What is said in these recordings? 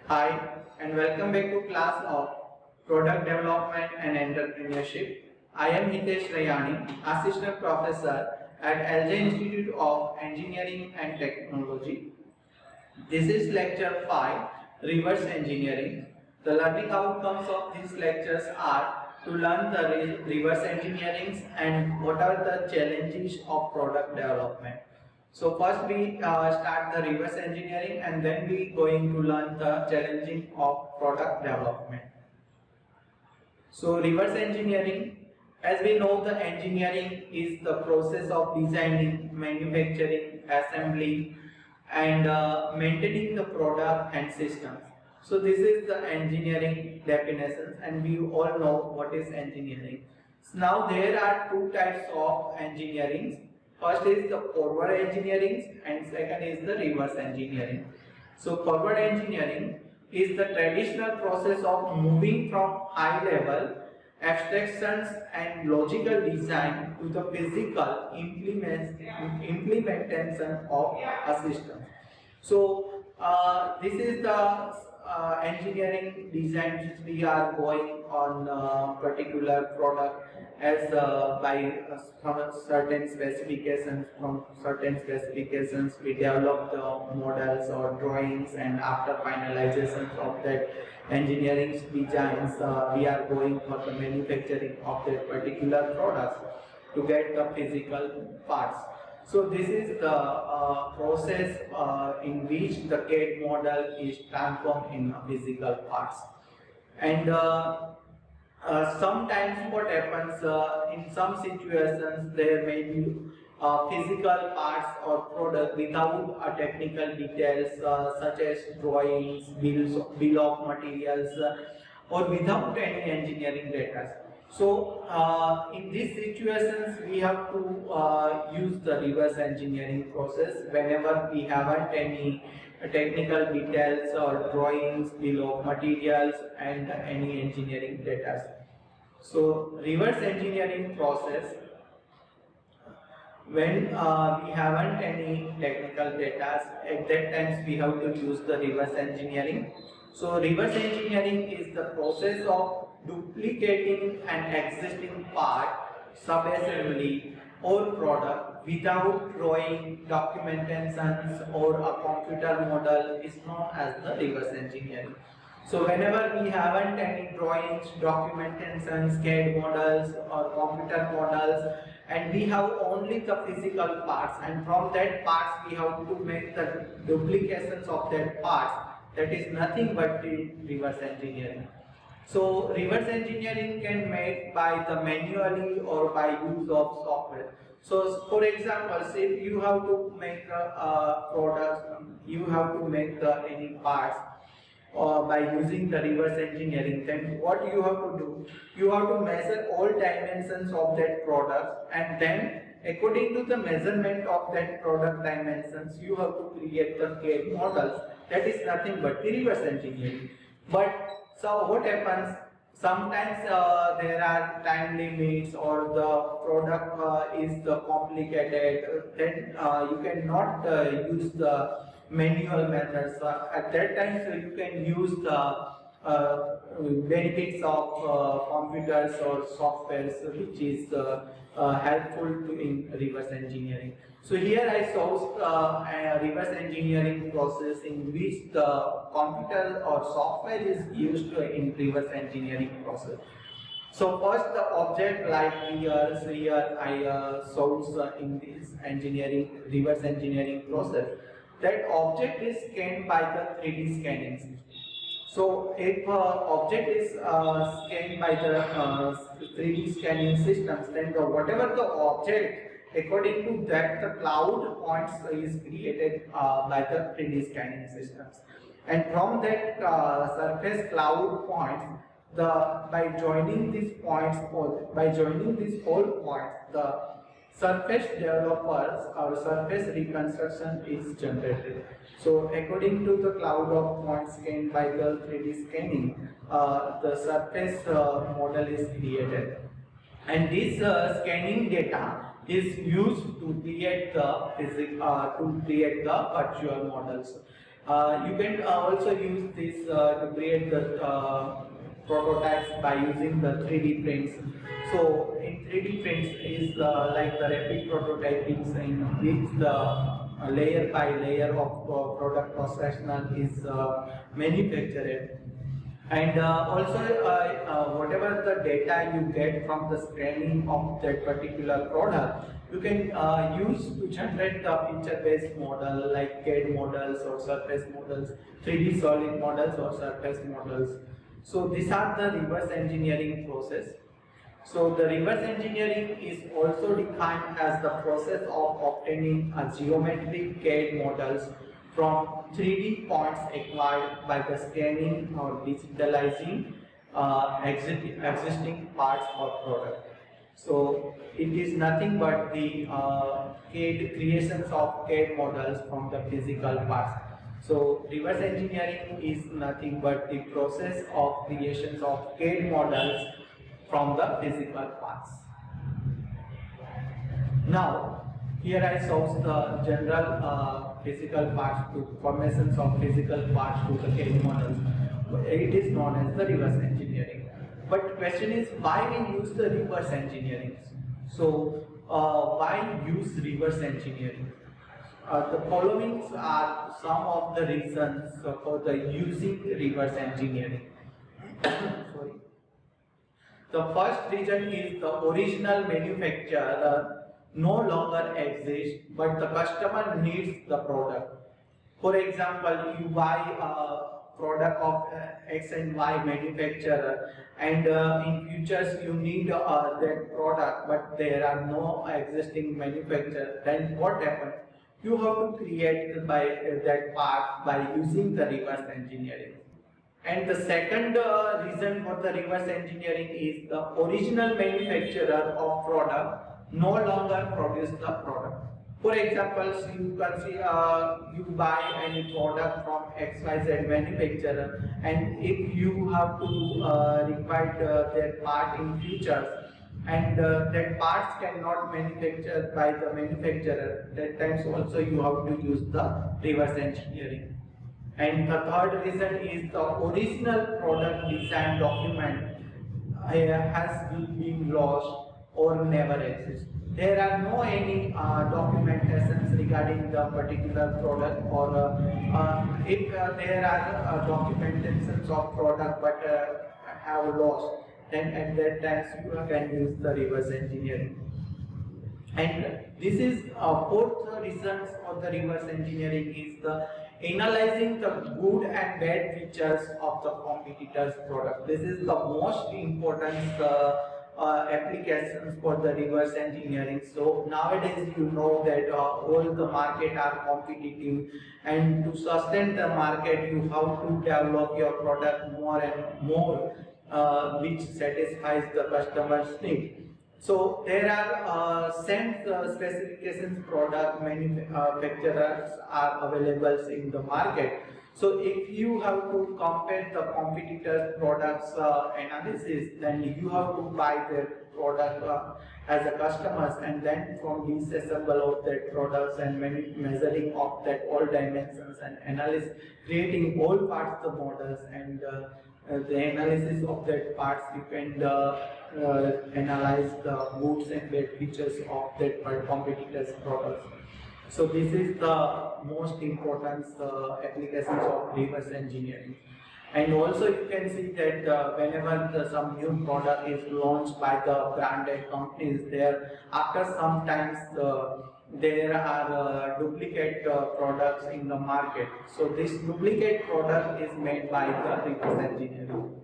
Hi, and welcome back to class of Product Development and Entrepreneurship. I am Hitesh Raiyani, Assistant Professor at LJ Institute of Engineering and Technology. This is lecture 5, Reverse Engineering. The learning outcomes of these lectures are to learn the reverse engineering and what are the challenges of product development. So first we start the reverse engineering and then we going to learn the challenging of product development. So reverse engineering, as we know, the engineering is the process of designing, manufacturing, assembly and maintaining the product and systems. So this is the engineering definitions and we all know what is engineering. So now there are two types of engineering. First is the forward engineering and second is the reverse engineering. So forward engineering is the traditional process of moving from high level abstractions and logical design to the physical implementation of a system. So this is the engineering design which we are going on particular product as from certain specifications. From certain specifications we develop the models or drawings, and after finalization of that engineering designs we are going for the manufacturing of that particular products to get the physical parts. So this is the process in which the CAD model is transformed in physical parts. And sometimes what happens in some situations there may be physical parts or product without technical details such as drawings, bill of materials or without any engineering data. So in these situations we have to use the reverse engineering process whenever we haven't any technical details or drawings, bill of materials and any engineering data. So reverse engineering process, when we haven't any technical data, at that times we have to use the reverse engineering. So reverse engineering is the process of duplicating an existing part, subassembly or product without drawing, documentations or a computer model is known as the reverse engineering. So whenever we haven't any drawings, documentations, CAD models or computer models, and we have only the physical parts, and from that parts we have to make the duplications of that parts, that is nothing but the reverse engineering. So reverse engineering can made by the manually or by use of software. So for example, say if you have to make a product, you have to make any parts by using the reverse engineering, then what you have to do, you have to measure all dimensions of that product, and then according to the measurement of that product dimensions you have to create the CAD models. That is nothing but the reverse engineering. But so what happens, sometimes there are time limits or the product is complicated, then you cannot use the manual methods. At that time so you can use the benefits of computers or softwares which is helpful in reverse engineering. So here I saw a reverse engineering process in which the computer or software is used in reverse engineering process. So first the object like here I saw in this reverse engineering process, that object is scanned by the 3D scanning system. So if object is scanned by the 3D scanning systems, then whatever the object, according to that the cloud points is created by the 3D scanning systems, and from that surface cloud points, by joining these points or by joining these all points, the surface developers or surface reconstruction is generated. So according to the cloud of points scanned by the 3D scanning, the surface model is created, and this scanning data is used to create the virtual models. You can also use this to create the prototypes by using the 3D prints. So in 3D prints is like the rapid prototyping in which the layer by layer of product cross-sectional is manufactured. And also whatever the data you get from the scanning of that particular product, you can use to generate the feature-based model like CAD models or surface models, 3D solid models or surface models. So these are the reverse engineering process. So the reverse engineering is also defined as the process of obtaining a geometric CAD models from 3D points acquired by the scanning or digitalizing existing parts of product. So it is nothing but the CAD creations of CAD models from the physical parts. So reverse engineering is nothing but the process of creations of CAD models from the physical parts. Now, here I show the general physical parts to formations of physical parts to the CAD models. It is known as the reverse engineering. But question is, why we use the reverse engineering? So, why use reverse engineering? The following are some of the reasons for the using reverse engineering. Sorry. The first reason is the original manufacturer no longer exists, but the customer needs the product. For example, you buy a product of X and Y manufacturer, and in futures you need that product, but there are no existing manufacturer. Then what happens? You have to create that part by using the reverse engineering. And the second reason for the reverse engineering is the original manufacturer of product no longer produce the product. For example, you can see you buy any product from XYZ manufacturer, and if you have to require that part in futures, and that parts cannot manufacture by the manufacturer, that times also you have to use the reverse engineering. And the third reason is the original product design document has been lost or never exists. There are no any documentations regarding the particular product, or if there are documentations of product but have lost, then at that time you can use the reverse engineering. And this is fourth reasons for the reverse engineering is the analyzing the good and bad features of the competitor's product. This is the most important applications for the reverse engineering. So nowadays you know that all the market are competitive, and to sustain the market you have to develop your product more and more which satisfies the customer's need. So there are same specifications product manufacturers are available in the market. So if you have to compare the competitors' products analysis, then you have to buy their product as a customers, and then from disassemble of that products and measuring of that all dimensions and analysis, creating all parts the models, and the analysis of that parts you can analyze the goods and bad features of that competitors' products. So this is the most important applications of reverse engineering. And also you can see that whenever some new product is launched by the branded companies, there after some times there are duplicate products in the market. So this duplicate product is made by the reverse engineering.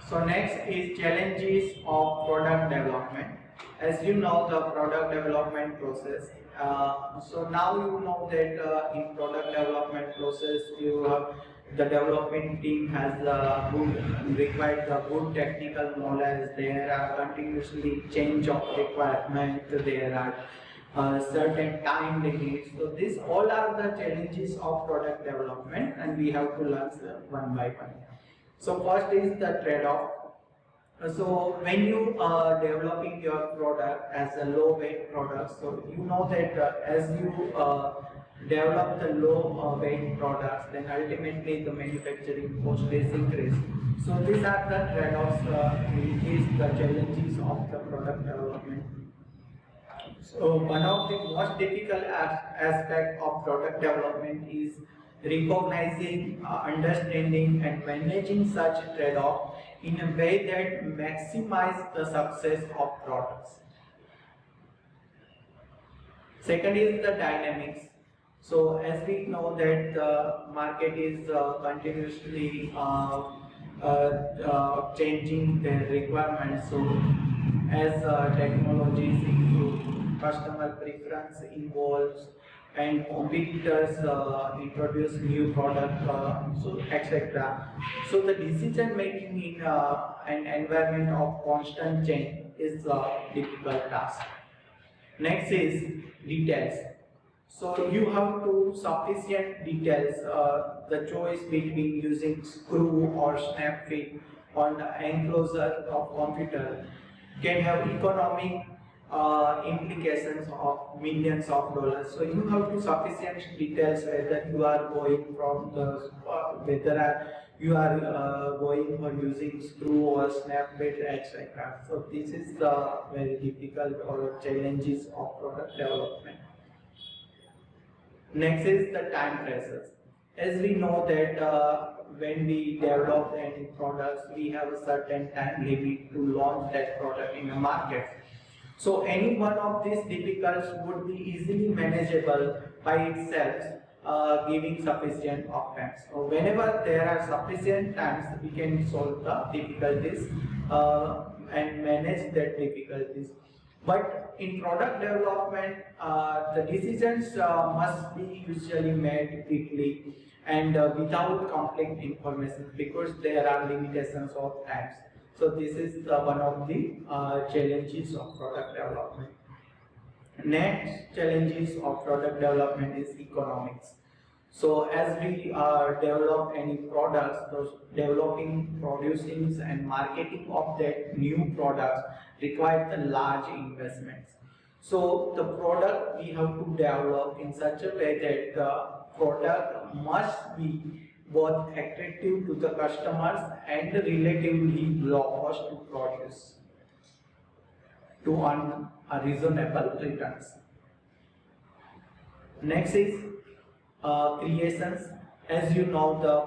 So next is challenges of product development. As you know the product development process. So now you know that in product development process you have the development team has required the good technical knowledge. There are continuously change of requirement. There are certain time limits. So these all are the challenges of product development, and we have to learn one by one. So first is the trade-off. So when you are developing your product as a low weight product, so you know that as you develop the low weight products, then ultimately the manufacturing cost is increased. So these are the trade-offs, which is the challenges of the product development. So one of the most difficult aspect of product development is recognizing, understanding and managing such trade-off in a way that maximize the success of products. Second is the dynamics. So as we know that the market is continuously changing their requirements. So as technologies improve, customer preference evolves, and competitors introduce new product, so etc. So the decision making in an environment of constant change is a difficult task. Next is details. So you have to sufficient details, the choice between using screw or snap fit on the enclosure of computer can have economic implications of millions of dollars. So you have to sufficient details whether you are going from the whether you are going for using screw or snap fit, etc. So this is the very difficult or challenges of product development. Next is the time pressures. As we know that when we develop any products, we have a certain time limit to launch that product in the market. So any one of these difficulties would be easily manageable by itself, giving sufficient of times. So whenever there are sufficient times, we can solve the difficulties and manage that difficulties. But in product development, the decisions must be usually made quickly and without complete information, because there are limitations of times. So this is one of the challenges of product development. Next challenges of product development is economics. So as we develop any products, those developing, producing and marketing of that new products require the large investments. So the product we have to develop in such a way that the product must be both attractive to the customers and relatively low cost to produce to earn a reasonable returns. Next is creations. As you know, the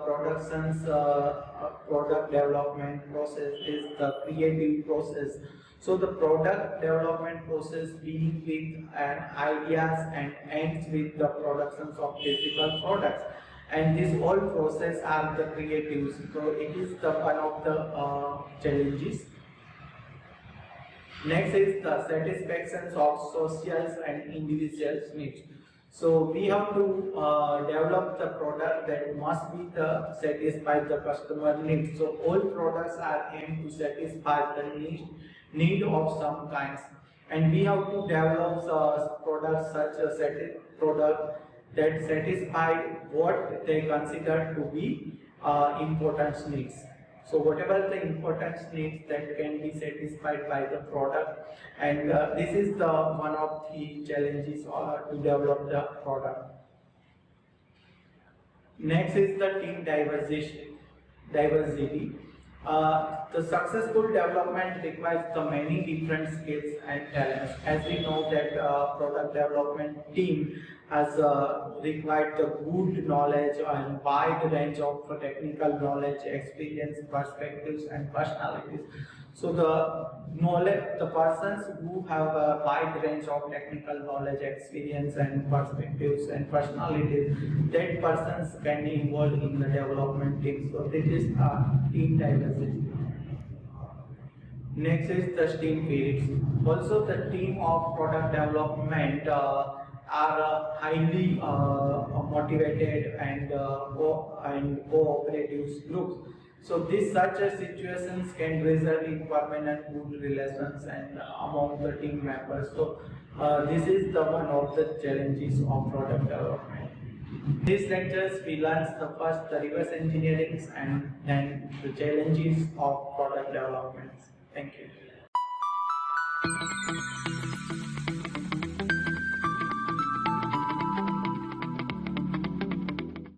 product development process is the creative process. So the product development process begins with an ideas and ends with the productions of physical products. And this whole process are the creatives. So it is the one of the challenges. Next is the satisfaction of social and individual needs. So we have to develop the product that must be satisfy the customer needs. So all products are aimed to satisfy the need of some kinds, and we have to develop products such a product that satisfy what they consider to be important needs. So whatever the important needs that can be satisfied by the product, and this is the one of the challenges to develop the product. Next is the team diversity. The successful development requires the many different skills and talents. As we know that product development team has required the good knowledge and wide range of technical knowledge, experience, perspectives and personalities. So the persons who have a wide range of technical knowledge, experience and perspectives and personalities, that persons can be involved in the development team. So this is team diversity. Next is the team spirits. Also the team of product development are highly motivated and cooperative groups. So these such situations can result in permanent good relations and among the team members. So this is the one of the challenges of product development. These lectures we learn the first the reverse engineering and then the challenges of product development. Thank you.